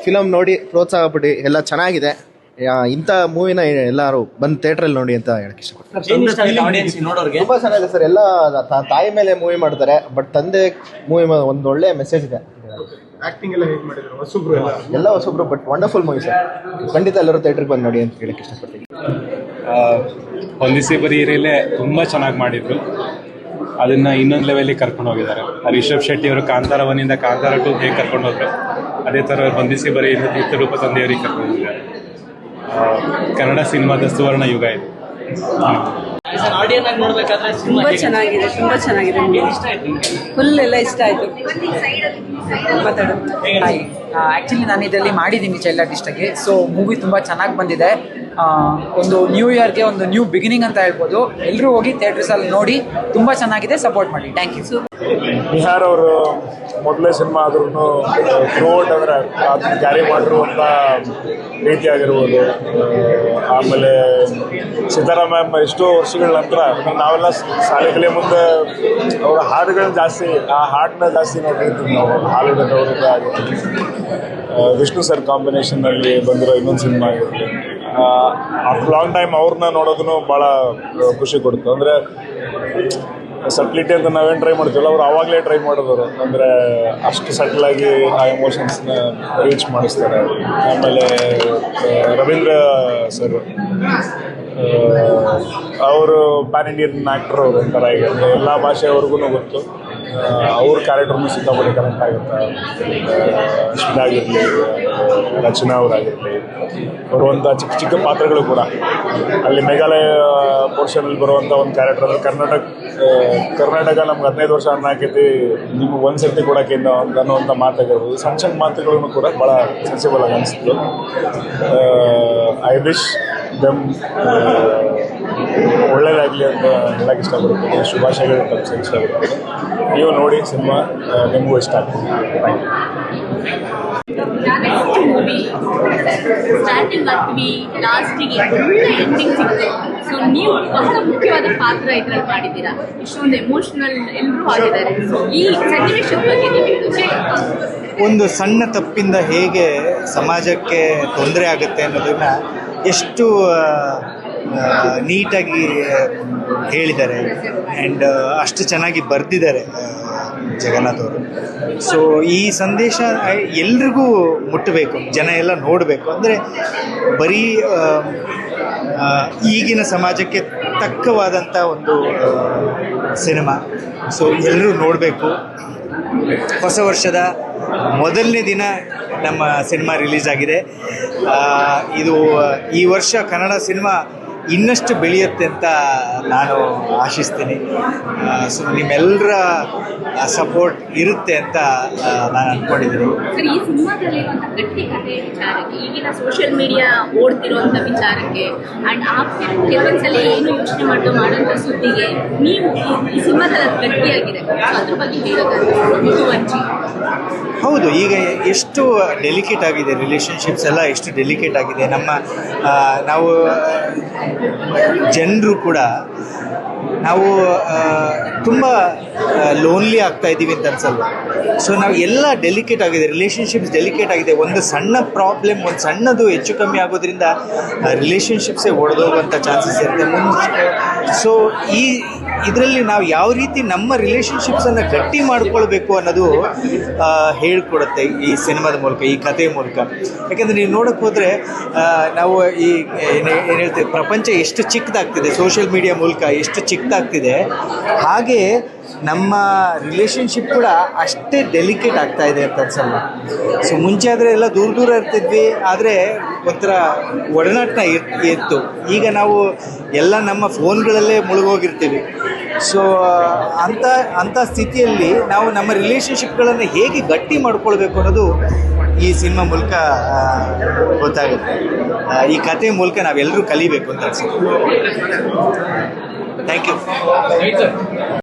Film ನೋಡಿ ಪ್ರೋತ್ಸಾಹ ಪಡಿ, ಎಲ್ಲ ಚೆನ್ನಾಗಿದೆ. ಇಂಥ ಮೂವಿನ ಎಲ್ಲರೂ ಬಂದು ಥಿಯೇಟ್ರಲ್ಲಿ ನೋಡಿ ಅಂತ ಹೇಳಕ್ಕೆ ಇಷ್ಟಪಡ್ತೀನಿ. ತುಂಬ ಚೆನ್ನಾಗಿದೆ ಸರ್. ಎಲ್ಲ ತಾಯಿ ಮೇಲೆ ಮೂವಿ ಮಾಡ್ತಾರೆ, ಬಟ್ ತಂದೆ ಮೂವಿ ಒಂದು ಒಳ್ಳೆ ಮೆಸೇಜ್ ಇದೆ. ಆಕ್ಟಿಂಗ್ ಎಲ್ಲ ಹೇಗೆ ಮಾಡಿದ್ರು ಹೊಸಬ್ರು ಎಲ್ಲ ಹೊಸಬ್ರು, ಬಟ್ ವಂಡರ್ಫುಲ್ ಮೂವಿ ಸರ್. ಖಂಡಿತ ಎಲ್ಲರೂ ಥಿಯೇಟ್ರಿಗೆ ಬಂದು ನೋಡಿ ಅಂತ ಹೇಳಕ್ಕೆ ಇಷ್ಟಪಡ್ತೀನಿ. ಹೊಂದಿಸಿ ಬರೀರಲ್ಲೇ ತುಂಬ ಚೆನ್ನಾಗಿ ಮಾಡಿದ್ರು. ಅದನ್ನು ಇನ್ನೊಂದು ಲೆವೆಲಿಗೆ ಕರ್ಕೊಂಡು ಹೋಗಿದ್ದಾರೆ. ರಿಷಬ್ ಶೆಟ್ಟಿ ಅವರು ಕಾಂತಾರ 1 ಕಾಂತಾರ 2 ಹೇಗೆ ಕರ್ಕೊಂಡು ಹೋದ್ರು, ಅದೇ ಥರ ಹೊಂದಿಸಿ ಬರೀ ಚಿತ್ರರೂಪ ತಂದೆಯವರಿಗೆ ಕರ್ಕೊಂಡು ಹೋಗಿದ್ದಾರೆ. ಕನ್ನಡ ಸಿನಿಮಾದ ಸುವರ್ಣ ಯುಗ ಇದು. ತುಂಬ ಚೆನ್ನಾಗಿದೆ, ತುಂಬ ಚೆನ್ನಾಗಿದೆ. ಫುಲ್ ಎಲ್ಲ ಇಷ್ಟ ಆಯಿತು. ಮಾತಾಡು. ಆ್ಯಕ್ಚುಲಿ ನಾನು ಇದರಲ್ಲಿ ಮಾಡಿದ್ದೀನಿ ಚೈಲ್ಡ್ ಆರ್ಟಿಸ್ಟಾಗಿ. ಸೊ ಮೂವಿ ತುಂಬ ಚೆನ್ನಾಗಿ ಬಂದಿದೆ. ಒಂದು ನ್ಯೂ ಇಯರ್ಗೆ ಒಂದು ನ್ಯೂ ಬಿಗಿನಿಂಗ್ ಅಂತ ಹೇಳ್ಬೋದು. ಎಲ್ಲರೂ ಹೋಗಿ ಥಿಯೇಟರ್ಸಲ್ಲಿ ನೋಡಿ, ತುಂಬ ಚೆನ್ನಾಗಿದೆ, ಸಪೋರ್ಟ್ ಮಾಡಿ. Thank you. ನಿಹಾರ್ ಅವರು ಮೊದಲೇ ಸಿನಿಮಾ ಆದ್ರೂ ಥ್ರೂಔಟ್ ಅಂದರೆ ಅದನ್ನ ಕ್ಯಾರಿ ಮಾಡಿರುವಂಥ ರೀತಿ ಆಗಿರ್ಬೋದು. ಆಮೇಲೆ ಸೀತಾರಾಮ್ ಮ್ಯಾಮ್ ಎಷ್ಟೋ ವರ್ಷಗಳ ನಂತರ ನಾವೆಲ್ಲ ಶಾಲೆ ಕಲಿಯ ಮುಂದೆ ಅವರ ಹಾಡುಗಳನ್ನ ಜಾಸ್ತಿ, ಆ ಹಾಡನ್ನ ಜಾಸ್ತಿ ನೋಡಿರ್ತೀವಿ ನಾವು. ಹಾಲಿವುಡ್ ಆಗಿರ್ತೀವಿ. ವಿಷ್ಣು ಸರ್ ಕಾಂಬಿನೇಷನ್ನಲ್ಲಿ ಬಂದಿರೋ ಇನ್ನೊಂದು ಸಿನಿಮಾ ಆಗಿರಲಿ, ಆಫ್ಟರ್ ಲಾಂಗ್ ಟೈಮ್ ಅವ್ರನ್ನ ನೋಡೋದನ್ನು ಭಾಳ ಖುಷಿ ಕೊಡ್ತು. ಅಂದರೆ ಸಟ್ಲಿಟಿ ಅಂತ ನಾವೇನು ಟ್ರೈ ಮಾಡ್ತೀವಲ್ಲ, ಅವ್ರು ಆವಾಗಲೇ ಟ್ರೈ ಮಾಡಿದವರು. ಅಂದರೆ ಅಷ್ಟು ಸಟ್ಲಾಗಿ ಆ ಎಮೋಷನ್ಸ್ನ ರೀಚ್ ಮಾಡಿಸ್ತಾರೆ. ಆಮೇಲೆ ರವೀಂದ್ರ ಸರ್ ಅವರು ಪ್ಯಾನ್ ಇಂಡಿಯನ್ ಆ್ಯಕ್ಟರ್ ಅವರು ಒಂಥರ. ಈಗ ಅಂದರೆ ಎಲ್ಲ ಭಾಷೆಯವ್ರಿಗೂ ಗೊತ್ತು. ಅವ್ರ ಕ್ಯಾರೆಕ್ಟರ್ನು ಸಿಕ್ಕಾಪಟ್ಟೆ ಕನೆಕ್ಟ್ ಆಗುತ್ತೆ. ಅಶ್ವಿತಾ ಆಗಿರಲಿ, ರಚನಾ ಅವರಾಗಿರಲಿ, ಬರುವಂಥ ಚಿಕ್ಕ ಚಿಕ್ಕ ಪಾತ್ರಗಳು ಕೂಡ. ಅಲ್ಲಿ ಮೇಘಾಲಯ ಪೋರ್ಷನಲ್ಲಿ ಬರುವಂಥ ಒಂದು ಕ್ಯಾರೆಕ್ಟರ್ ಅಂದರೆ ಕರ್ನಾಟಕ ನಮ್ಗೆ 15 ವರ್ಷ ಅನ್ನ ಹಾಕೈತಿ, ನಿಮ್ಗೆ ಒಂದು ಸರ್ತಿ ಕೊಡೋಕೆ ಅನ್ನೋವಂಥ ಮಾತಾಗಿರ್ಬೋದು. ಸಣ್ಣ ಸಣ್ಣ ಮಾತುಗಳನ್ನು ಕೂಡ ಭಾಳ ಸೆನ್ಸಿಬಲ್ ಆಗಿ ಅನಿಸ್ತು. ಐ ವಿಶ್ ದಮ್ ಒಳ್ಳೇದಾಗಲಿ ಅಂತ ಹೇಳಕ್ಕೆ ಇಷ್ಟಪಡ್ತೀನಿ. ಶುಭಾಶಯಗಳು ತಪ್ಪಿಸೋಕೆ ಇಷ್ಟಪಡ್ತೀನಿ. ನೀವು ನೋಡಿ ಸಿನಿಮಾ, ನಿಮಗೂ ಇಷ್ಟ ಆಗ್ತದೆ. ಮೂವಿ ಸ್ಟಾರ್ಟಿಂಗ್ ಬರ್ತೀವಿ, ಲಾಸ್ಟಿಗೆ ಒಳ್ಳೆ ಎಂಡಿಂಗ್ ಸಿಗುತ್ತೆ. ಸೊ ನೀವು ಬಹಳ ಮುಖ್ಯವಾದ ಪಾತ್ರ ಇದರಲ್ಲಿ ಮಾಡಿದ್ದೀರಾ. ಇಷ್ಟೊಂದು ಎಮೋಷನಲ್ ಎಲ್ಲರೂ ಆಗಿದ್ದಾರೆ. ಈ ಸನ್ನಿವೇಶದ ಬಗ್ಗೆ ನೀವು ಹೇಳೋದು? ಒಂದು ಸಣ್ಣ ತಪ್ಪಿಂದ ಹೇಗೆ ಸಮಾಜಕ್ಕೆ ತೊಂದರೆ ಆಗುತ್ತೆ ಅನ್ನೋದನ್ನ ಎಷ್ಟು ನೀಟಾಗಿ ಹೇಳಿದ್ದಾರೆ. ಆ್ಯಂಡ್ ಅಷ್ಟು ಚೆನ್ನಾಗಿ ಬರೆದಿದ್ದಾರೆ ಜಗನ್ನಾಥ್ ಅವರು. ಸೊ ಈ ಸಂದೇಶ ಎಲ್ರಿಗೂ ಮುಟ್ಟಬೇಕು, ಜನ ಎಲ್ಲ ನೋಡಬೇಕು. ಅಂದರೆ ಬರೀ ಈಗಿನ ಸಮಾಜಕ್ಕೆ ತಕ್ಕವಾದಂಥ ಒಂದು ಸಿನಿಮಾ. ಸೊ ಎಲ್ಲರೂ ನೋಡಬೇಕು. ಹೊಸ ವರ್ಷದ ಮೊದಲನೇ ದಿನ ನಮ್ಮ ಸಿನಿಮಾ ರಿಲೀಸ್ ಆಗಿದೆ. ಇದು ಈ ವರ್ಷ ಕನ್ನಡ ಸಿನಿಮಾ ಇನ್ನಷ್ಟು ಬೆಳೆಯುತ್ತೆ ಅಂತ ನಾನು ಆಶಿಸ್ತೀನಿ. ಸೊ ನಿಮ್ಮೆಲ್ಲರ ಸಪೋರ್ಟ್ ಇರುತ್ತೆ ಅಂತ ನಾನು ಅಂದ್ಕೊಂಡಿದ್ದೀನಿ. ಸರ್, ಈ ಸಿನಿಮಾದಲ್ಲಿರುವಂಥ ಗಟ್ಟಿ ಕಥೆ ವಿಚಾರಕ್ಕೆ, ಈಗಿನ ಸೋಷಿಯಲ್ ಮೀಡಿಯಾ ಓಡ್ತಿರುವಂಥ ವಿಚಾರಕ್ಕೆ ಆ್ಯಂಡ್ ಆ ಕೆಲವೊಂದ್ಸಲ ಏನು ಯೋಚನೆ ಮಾಡೋಂಥ ಸುದ್ದಿಗೆ ನೀವು ಈ ಸಿನಿಮಾದಲ್ಲಿ ಗಟ್ಟಿಯಾಗಿದೆ, ಅದ್ರ ಬಗ್ಗೆ ಹೇಳೋದಾದ್ರೆ? ಹೌದು, ಈಗ ಎಷ್ಟು ಡೆಲಿಕೇಟ್ ಆಗಿದೆ ರಿಲೇಷನ್ಶಿಪ್ಸ್ ಎಲ್ಲ, ಎಷ್ಟು ಡೆಲಿಕೇಟ್ ಆಗಿದೆ. ನಾವು ಜನರು ಕೂಡ ನಾವು ತುಂಬ ಲೋನ್ಲಿ ಆಗ್ತಾ ಇದ್ದೀವಿ ಅಂತ ಅನ್ಸಲ್ಲ. ಸೊ ನಾವು ಎಲ್ಲ ಡೆಲಿಕೇಟ್ ಆಗಿದೆ, ರಿಲೇಷನ್ಶಿಪ್ಸ್ ಡೆಲಿಕೇಟ್ ಆಗಿದೆ. ಒಂದು ಸಣ್ಣ ಪ್ರಾಬ್ಲಮ್, ಒಂದು ಸಣ್ಣದು ಹೆಚ್ಚು ಕಮ್ಮಿ ಆಗೋದ್ರಿಂದ ರಿಲೇಷನ್ಶಿಪ್ಸೇ ಒಡೆದೋಗುವಂಥ ಚಾನ್ಸಸ್ ಇರುತ್ತೆ. ಸೊ ಇದರಲ್ಲಿ ನಾವು ಯಾವ ರೀತಿ ನಮ್ಮ ರಿಲೇಷನ್ಶಿಪ್ಸನ್ನು ಗಟ್ಟಿ ಮಾಡಿಕೊಳ್ಬೇಕು ಅನ್ನೋದು ಹೇಳ್ಕೊಡುತ್ತೆ ಈ ಸಿನಿಮಾದ ಮೂಲಕ, ಈ ಕಥೆಯ ಮೂಲಕ. ಯಾಕೆಂದರೆ ನೀವು ನೋಡೋಕ್ಕೆ ಹೋದರೆ ನಾವು ಏನು ಹೇಳ್ತೀವಿ, ಪ್ರಪಂಚ ಎಷ್ಟು ಚಿಕ್ಕದಾಗ್ತಿದೆ, ಸೋಷಿಯಲ್ ಮೀಡಿಯಾ ಮೂಲಕ ಎಷ್ಟು ಚಿಕ್ಕದಾಗ್ತಿದೆ, ಹಾಗೆ ನಮ್ಮ ರಿಲೇಷನ್ಶಿಪ್ ಕೂಡ ಅಷ್ಟೇ ಡೆಲಿಕೇಟ್ ಆಗ್ತಾ ಇದೆ ಅಂತ ಅನ್ಸಲ್ಲ. ಸೊ ಮುಂಚೆ ಆದರೆ ಎಲ್ಲ ದೂರ ದೂರ ಇರ್ತಿದ್ವಿ, ಆದರೆ ಒಂಥರ ಒಡನಾಟ ಇತ್ತು. ಈಗ ನಾವು ಎಲ್ಲ ನಮ್ಮ ಫೋನ್ಗಳಲ್ಲೇ ಮುಳುಗೋಗಿರ್ತೀವಿ. ಸೊ ಅಂಥ ಸ್ಥಿತಿಯಲ್ಲಿ ನಾವು ನಮ್ಮ ರಿಲೇಷನ್ಶಿಪ್ಗಳನ್ನು ಹೇಗೆ ಗಟ್ಟಿ ಮಾಡ್ಕೊಳ್ಬೇಕು ಅನ್ನೋದು ಈ ಸಿನಿಮಾ ಮೂಲಕ ಗೊತ್ತಾಗುತ್ತೆ. ಈ ಕಥೆ ಮೂಲಕ ನಾವೆಲ್ಲರೂ ಕಲಿಬೇಕು ಅಂತ ಅನ್ಸುತ್ತೆ. Thank you.